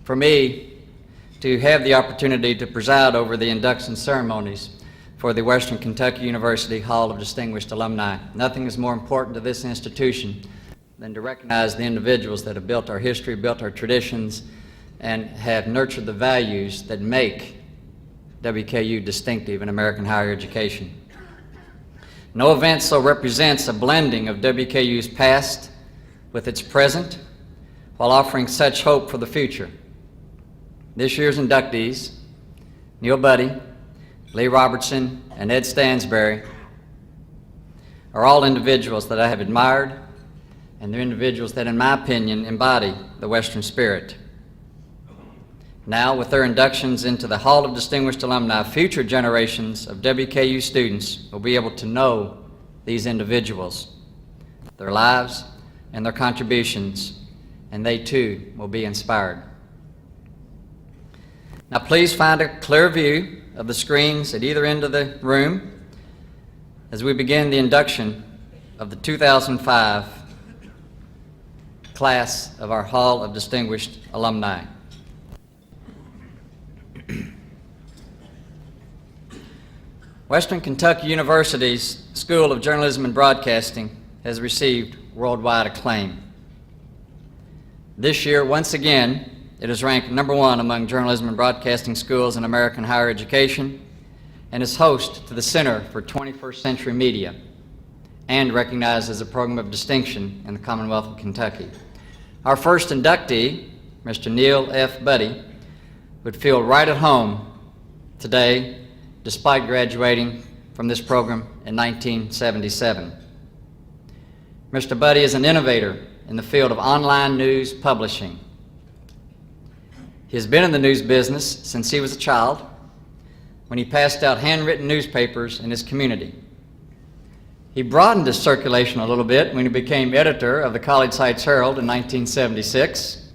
for me to have the opportunity to preside over the induction ceremonies for the Western Kentucky University Hall of Distinguished Alumni. Nothing is more important to this institution than to recognize the individuals that have built our history, built our traditions, and have nurtured the values that make WKU distinctive in American higher education. No event so represents a blending of WKU's past with its present, while offering such hope for the future. This year's inductees, Neil Budde, Lee Robertson, and Ed Stansberry, are all individuals that I have admired, and they're individuals that, in my opinion, embody the Western spirit. Now, with their inductions into the Hall of Distinguished Alumni, future generations of WKU students will be able to know these individuals, their lives, and their contributions, and they too will be inspired. Now, please find a clear view of the screens at either end of the room as we begin the induction of the 2005 class of our Hall of Distinguished Alumni. Western Kentucky University's School of Journalism and Broadcasting has received worldwide acclaim. This year, once again, it is ranked #1 among journalism and broadcasting schools in American higher education and is host to the Center for 21st Century Media and recognized as a program of distinction in the Commonwealth of Kentucky. Our first inductee, Mr. Neil F. Budde, would feel right at home today despite graduating from this program in 1977. Mr. Budde is an innovator in the field of online news publishing. He has been in the news business since he was a child, when he passed out handwritten newspapers in his community. He broadened his circulation a little bit when he became editor of the College Heights Herald in 1976,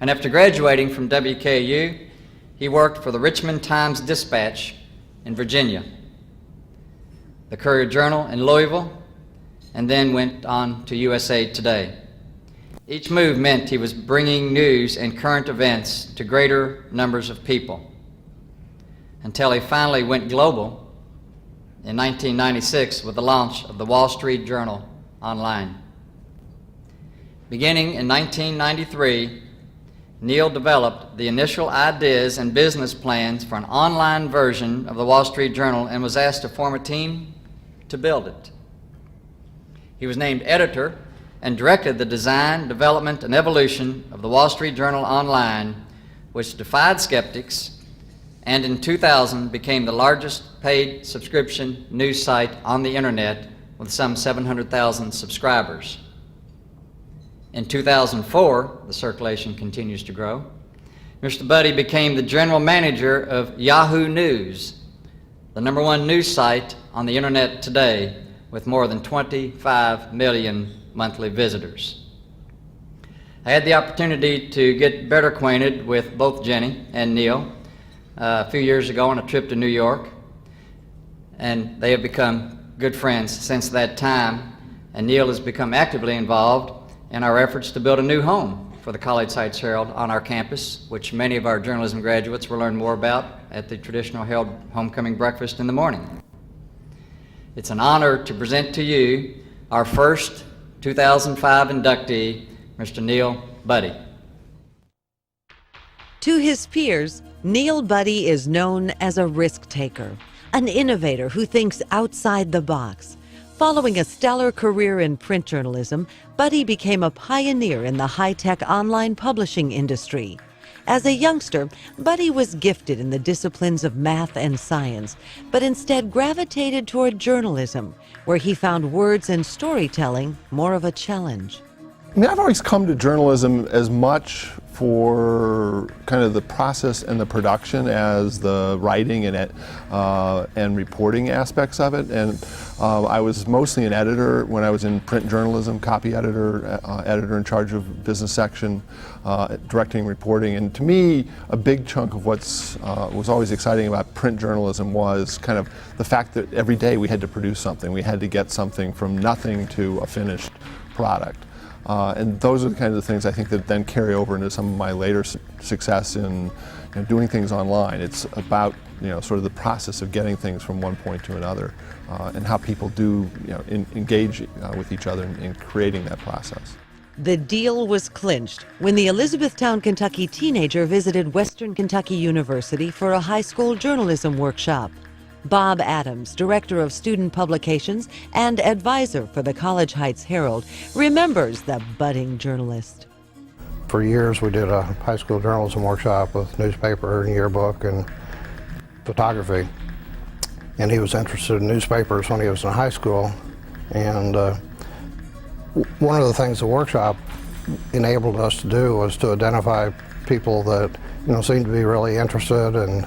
and after graduating from WKU, he worked for the Richmond Times-Dispatch in Virginia, the Courier-Journal in Louisville, and then went on to USA Today. Each move meant he was bringing news and current events to greater numbers of people, until he finally went global in 1996 with the launch of the Wall Street Journal Online. Beginning in 1993, Neil developed the initial ideas and business plans for an online version of the Wall Street Journal and was asked to form a team to build it. He was named editor and directed the design, development, and evolution of the Wall Street Journal Online, which defied skeptics and in 2000 became the largest paid subscription news site on the internet with some 700,000 subscribers. In 2004, the circulation continues to grow. Mr. Budde became the general manager of Yahoo News, the #1 news site on the internet today with more than 25 million monthly visitors. I had the opportunity to get better acquainted with both Jenny and Neil a few years ago on a trip to New York, and they have become good friends since that time, and Neil has become actively involved in our efforts to build a new home for the College Heights Herald on our campus, which many of our journalism graduates will learn more about at the traditional Herald homecoming breakfast in the morning. It's an honor to present to you our first 2005 inductee, Mr. Neil Budde. To his peers, Neil Budde is known as a risk taker, an innovator who thinks outside the box. Following a stellar career in print journalism, Budde became a pioneer in the high-tech online publishing industry. As a youngster, Budde was gifted in the disciplines of math and science, but instead gravitated toward journalism, where he found words and storytelling more of a challenge. I mean, I've always come to journalism as much for kind of the process and the production as the writing and reporting aspects of it. And I was mostly an editor when I was in print journalism, copy editor, editor in charge of business section, directing reporting. And to me, a big chunk of was always exciting about print journalism was kind of the fact that every day we had to produce something. We had to get something from nothing to a finished product. And those are the kinds of things I think that then carry over into some of my later success in doing things online. It's about sort of the process of getting things from one point to another, and how people do engage with each other in creating that process. The deal was clinched when the Elizabethtown, Kentucky teenager visited Western Kentucky University for a high school journalism workshop. Bob Adams, director of student publications and advisor for the College Heights Herald, remembers the budding journalist. For years we did a high school journalism workshop with newspaper and yearbook and photography. And he was interested in newspapers when he was in high school. And one of the things the workshop enabled us to do was to identify people that seemed to be really interested and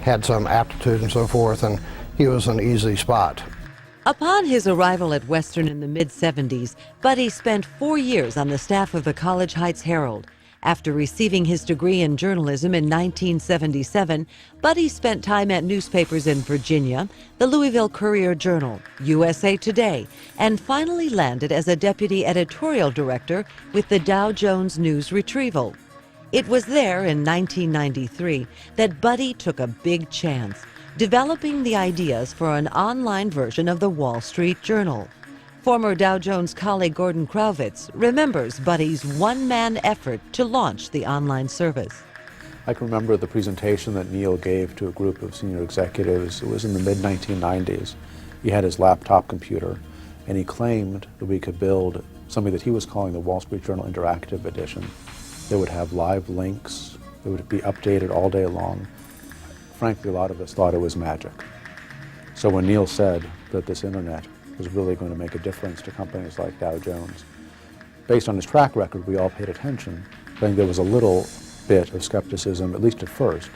had some aptitude and so forth, and he was an easy spot. Upon his arrival at Western in the mid-70s, Budde spent 4 years on the staff of the College Heights Herald. After receiving his degree in journalism in 1977, Budde spent time at newspapers in Virginia, the Louisville Courier-Journal, USA Today, and finally landed as a deputy editorial director with the Dow Jones News Retrieval. It was there in 1993 that Budde took a big chance, developing the ideas for an online version of the Wall Street Journal. Former Dow Jones colleague Gordon Krauvitz remembers Budde's one-man effort to launch the online service. I can remember the presentation that Neil gave to a group of senior executives. It was in the mid-1990s. He had his laptop computer, and he claimed that we could build something that he was calling the Wall Street Journal Interactive Edition. They would have live links. They would be updated all day long. Frankly, a lot of us thought it was magic. So when Neil said that this internet was really going to make a difference to companies like Dow Jones, based on his track record, we all paid attention. I think there was a little bit of skepticism, at least at first,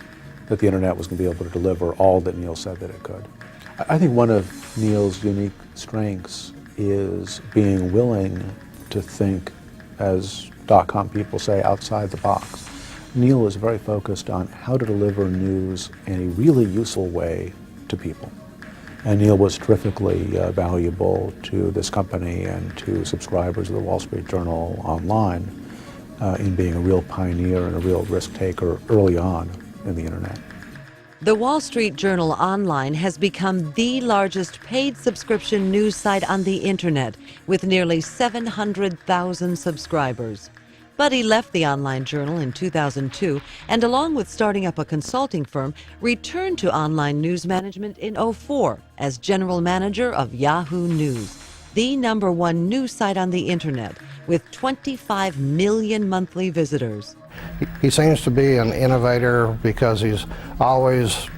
that the internet was going to be able to deliver all that Neil said that it could. I think one of Neil's unique strengths is being willing to think, as .com people say, outside the box. Neil was very focused on how to deliver news in a really useful way to people. And Neil was terrifically valuable to this company and to subscribers of the Wall Street Journal online in being a real pioneer and a real risk taker early on in the internet. The Wall Street Journal Online has become the largest paid subscription news site on the internet, with nearly 700,000 subscribers. Budde left the online journal in 2002 and, along with starting up a consulting firm, returned to online news management in 2004 as general manager of Yahoo News, the #1 news site on the internet, with 25 million monthly visitors. He seems to be an innovator because he's always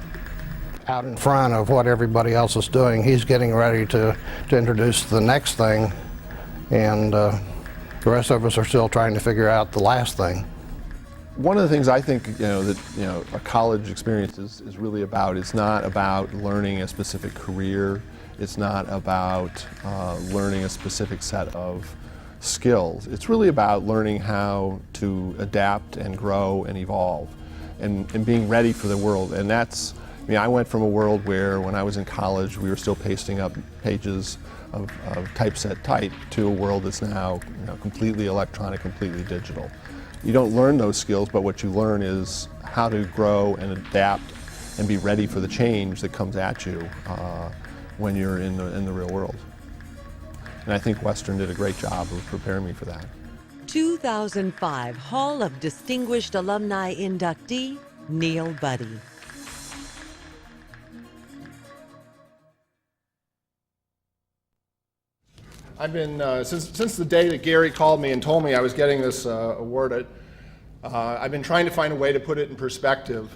out in front of what everybody else is doing. He's getting ready to introduce the next thing, and the rest of us are still trying to figure out the last thing. One of the things I think that a college experience is really about, it's not about learning a specific career. It's not about learning a specific set of skills. It's really about learning how to adapt and grow and evolve and being ready for the world. And that's, I went from a world where when I was in college we were still pasting up pages of typeset type to a world that's now completely electronic, completely digital. You don't learn those skills, but what you learn is how to grow and adapt and be ready for the change that comes at you when you're in the real world. And I think Western did a great job of preparing me for that. 2005 Hall of Distinguished Alumni inductee, Neil Budde. I've been, since the day that Gary called me and told me I was getting this award, I've been trying to find a way to put it in perspective.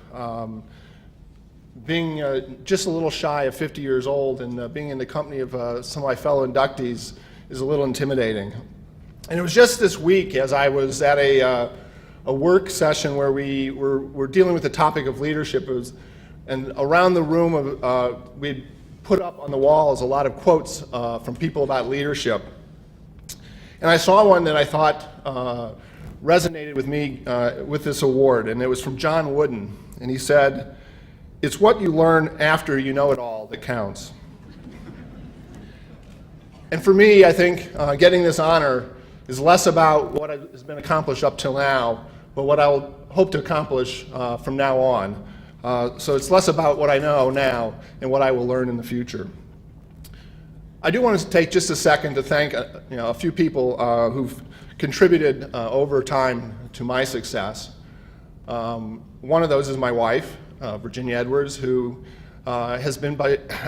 Being just a little shy of 50 years old and being in the company of some of my fellow inductees is a little intimidating. And it was just this week as I was at a work session where we were dealing with the topic of leadership. And around the room, we'd put up on the walls a lot of quotes from people about leadership. And I saw one that I thought resonated with me with this award, and it was from John Wooden. And he said, "It's what you learn after you know it all that counts." And for me, I think getting this honor is less about what has been accomplished up till now, but what I'll hope to accomplish from now on. So it's less about what I know now and what I will learn in the future. I do want to take just a second to thank a few people who've contributed over time to my success. One of those is my wife, Virginia Edwards, who has been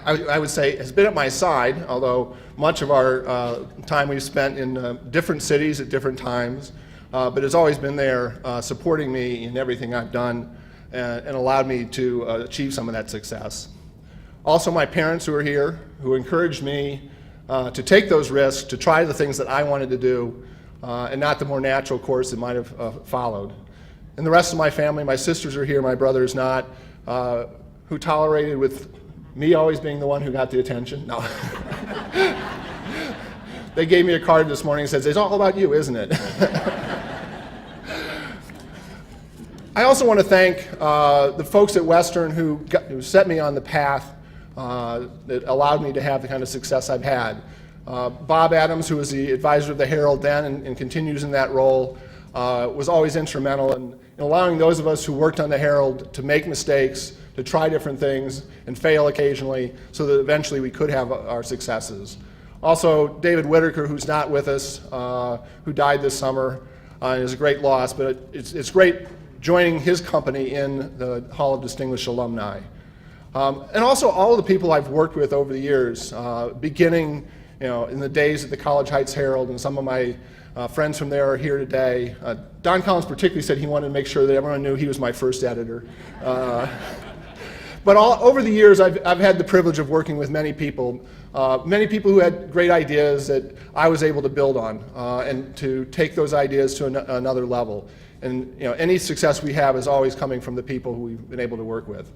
I would say has been at my side, although much of our time we've spent in different cities at different times, but has always been there supporting me in everything I've done and allowed me to achieve some of that success. Also, my parents who are here, who encouraged me to take those risks, to try the things that I wanted to do, and not the more natural course that might have followed. And the rest of my family, my sisters are here, my brother is not, who tolerated with me always being the one who got the attention. No. They gave me a card this morning that says, "It's all about you, isn't it?" I also want to thank the folks at Western who set me on the path that allowed me to have the kind of success I've had. Bob Adams, who was the advisor of the Herald then and continues in that role, was always instrumental in allowing those of us who worked on the Herald to make mistakes, to try different things, and fail occasionally, so that eventually we could have our successes. Also, David Whitaker, who's not with us, who died this summer, is a great loss, but it's great joining his company in the Hall of Distinguished Alumni. And also all of the people I've worked with over the years, beginning in the days at the College Heights Herald, and some of my friends from there are here today. Don Collins particularly said he wanted to make sure that everyone knew he was my first editor. But over the years, I've had the privilege of working with many people who had great ideas that I was able to build on and to take those ideas to another level. And any success we have is always coming from the people who we've been able to work with.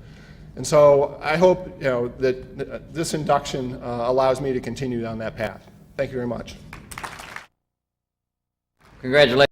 And so I hope that this induction allows me to continue down that path. Thank you very much. Congratulations.